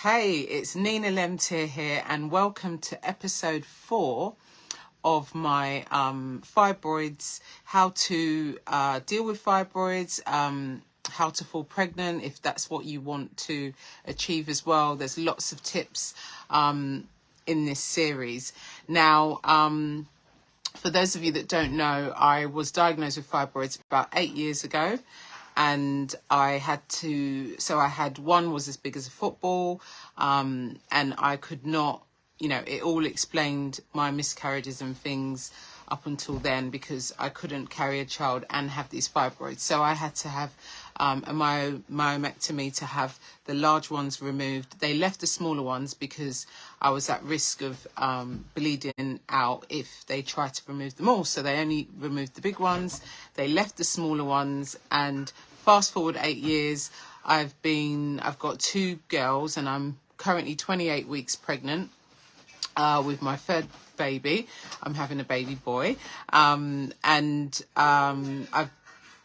Hey, it's Nina Lemtier here, and welcome to episode 4 of my fibroids, how to deal with fibroids, how to fall pregnant if that's what you want to achieve as well. There's lots of tips in this series. Now, for those of you that don't know, I was diagnosed with fibroids about 8 years ago. And I had one was as big as a football, and I could not, it all explained my miscarriages and things up until then, because I couldn't carry a child and have these fibroids. So I had to have a myomectomy to have the large ones removed. They left the smaller ones because I was at risk of bleeding out if they tried to remove them all. So they only removed the big ones. They left the smaller ones, and fast forward 8 years, I've got 2 girls, and I'm currently 28 weeks pregnant with my third baby. I'm having a baby boy, and I've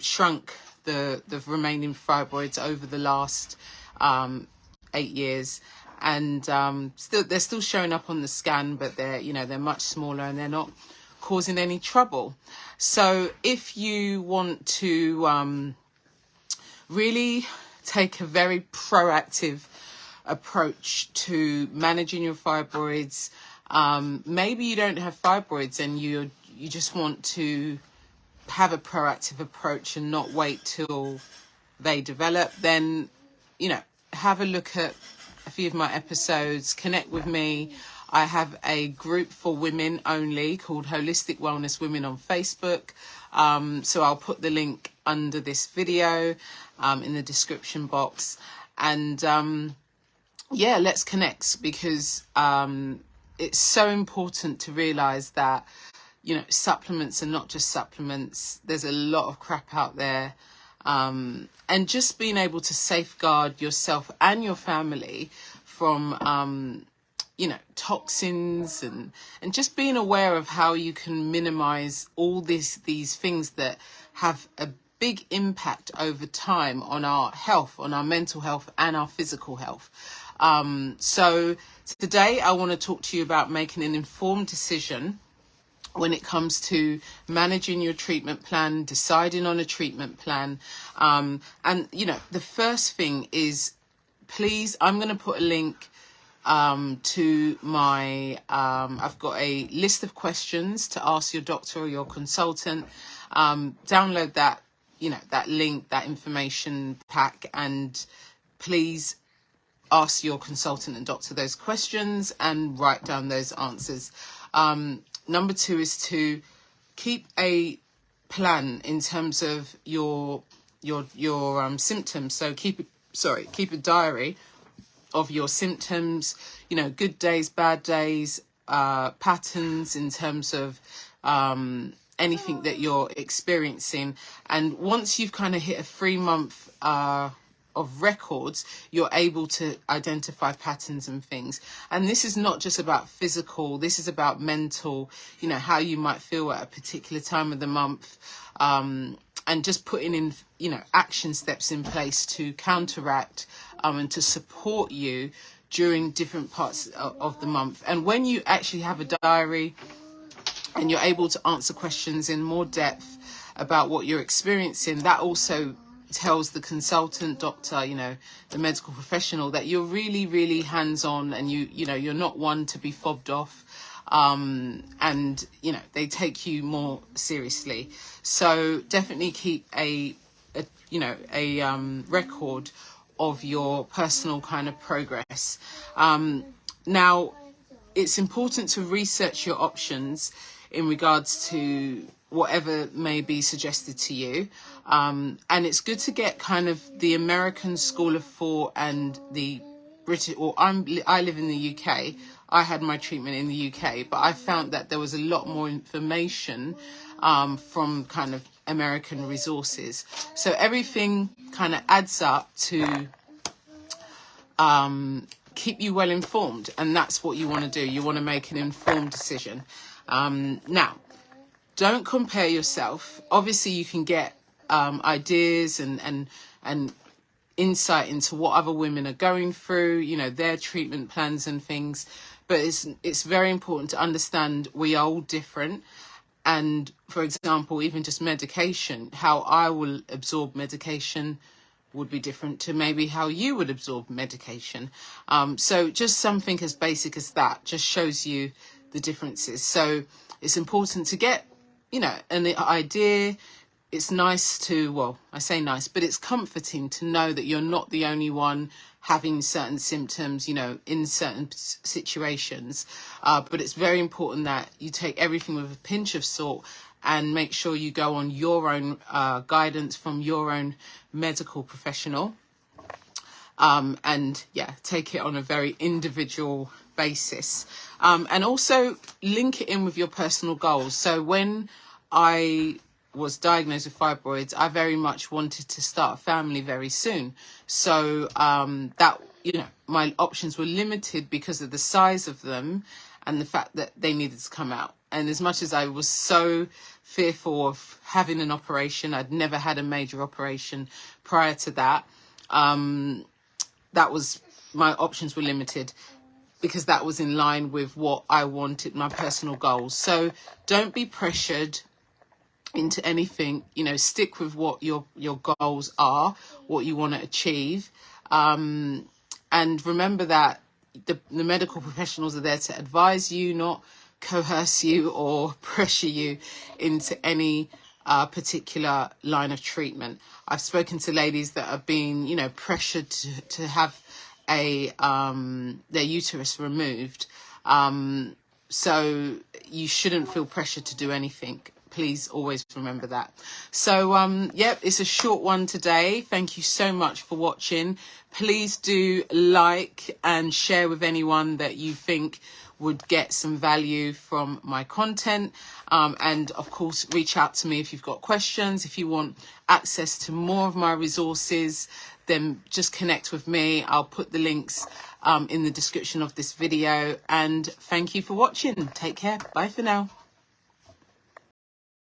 shrunk the remaining fibroids over the last 8 years, and they're still showing up on the scan, but they're much smaller and they're not causing any trouble. So if you want to really take a very proactive approach to managing your fibroids, maybe you don't have fibroids and you just want to have a proactive approach and not wait till they develop, then have a look at a few of my episodes, connect with me. I have a group for women only called Holistic Wellness Women on Facebook. So I'll put the link under this video in the description box. And let's connect, because it's so important to realize that supplements are not just supplements. There's a lot of crap out there. And just being able to safeguard yourself and your family from toxins, and just being aware of how you can minimize all these things that have a big impact over time on our health, on our mental health and our physical health. So today I want to talk to you about making an informed decision when it comes to managing your treatment plan, deciding on a treatment plan. And the first thing is, please, I'm going to put a link to my, I've got a list of questions to ask your doctor or your consultant. Download that, that link, that information pack, and please ask your consultant and doctor those questions and write down those answers. Number 2 is to keep a plan in terms of your symptoms. So keep a diary of your symptoms, good days, bad days, patterns in terms of anything that you're experiencing. And once you've kind of hit a 3-month of records, you're able to identify patterns and things. And this is not just about physical, this is about mental, how you might feel at a particular time of the month, and just putting in, action steps in place to counteract and to support you during different parts of the month. And when you actually have a diary and you're able to answer questions in more depth about what you're experiencing, that also tells the consultant, doctor, the medical professional, that you're really, really hands-on, and you're not one to be fobbed off, and they take you more seriously. So definitely keep a record of your personal kind of progress. Now, it's important to research your options in regards to whatever may be suggested to you. And it's good to get kind of the American School of Thought and the British, I live in the UK. I had my treatment in the UK, but I found that there was a lot more information from kind of American resources. So everything kind of adds up to keep you well informed, and that's what you want to do. You want to make an informed decision. Now, don't compare yourself. Obviously, you can get ideas and insight into what other women are going through, you know, their treatment plans and things. But it's very important to understand we are all different. And for example, even just medication, how I will absorb medication would be different to maybe how you would absorb medication. So just something as basic as that just shows you the differences. So it's important to get, you know, an idea. It's nice to, well, I say nice, but it's comforting to know that you're not the only one having certain symptoms, you know, in certain situations. But it's very important that you take everything with a pinch of salt and make sure you go on your own guidance from your own medical professional. And yeah, take it on a very individual basis. And also link it in with your personal goals. So when I was diagnosed with fibroids, I very much wanted to start a family very soon. So that, you know, my options were limited because of the size of them and the fact that they needed to come out. And as much as I was so fearful of having an operation, I'd never had a major operation prior to that. That was, my options were limited because that was in line with what I wanted, my personal goals. So don't be pressured into anything, you know, stick with what your goals are, what you want to achieve. And remember that the medical professionals are there to advise you, not coerce you or pressure you into any particular line of treatment. I've spoken to ladies that have been, you know, pressured to have their uterus removed. So you shouldn't feel pressured to do anything. Please always remember that. So, yep, it's a short one today. Thank you so much for watching. Please do like and share with anyone that you think would get some value from my content. And of course, reach out to me if you've got questions. If you want access to more of my resources, then just connect with me. I'll put the links in the description of this video. And thank you for watching. Take care. Bye for now.